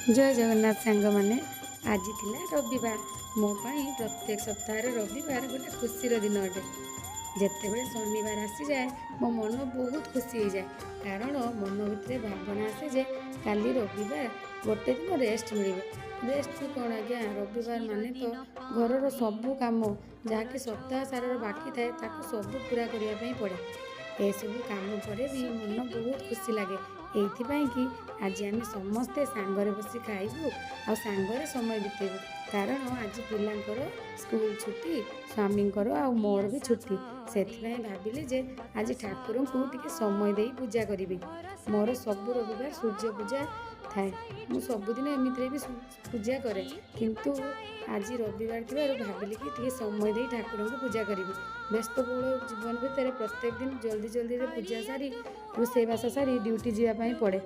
जय जगन्नाथ सांग मैंने आज थिला रविवार मो पाई प्रत्येक सप्ताह रविवार गोटे खुशी दिन अटे। जितेबले शनिवार आसी जाए मो मन बहुत खुशी हो जाए कारण मन भितर भावना आसे जे काली रविवार गोटे दिन रेस्ट मिले। रेस्ट कौन आज्ञा रविवार माने तो घर सबू कम जहाँकि सप्ताह सारा बाकी थाए सब पूरा करने पड़े। ये सब काम पर भी मन बहुत खुशी लगे ये कि आज आम समस्ते सांगरे बसी खाइबू आ सांगरे समय बितेबू कारण आज पिलांकर स्कूल छुट्टी स्वामी आ मोर भी छुट्टी से भाविली जे आज ठाकुर को टिके समय दे पूजा करी। मोर सब रविवार सूर्य पूजा थाए मु सबुदिन एमती भी पूजा करे किंतु आज रविवार थी भाविली कि टिके समय दे ठाकुर को पूजा करी। व्यस्तबहुल जीवन भितर प्रत्येक दिन जल्दी जल्दी पूजा सारी रोषेईबास सारी ड्यूटी जावाई पड़े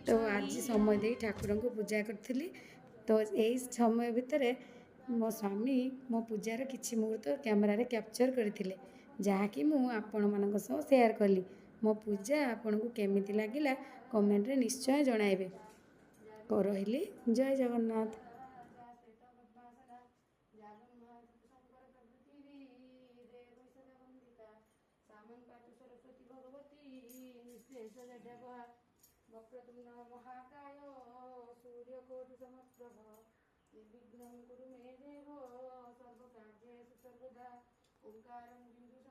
तो आज समय दे ठाकुर को पूजा करी। तो यही समय भितर मो स्वामी मो पूजार किछि मुहूर्त कैमरा रे कैप्चर करथिले जहाँकि मु आपण मानक सह शेयर कली। मो पूजा आपन को केमिति लागिला कमेंट रे निश्चय जणाइबे। रहिली जय जगन्नाथ। सरस्वती भगवती वक्रतुंड महाकाय सूर्यकोटि समप्रभ निर्विघ्नं कुरु मे देव सर्वकार्येषु सर्वदा ओंकारं बिंदु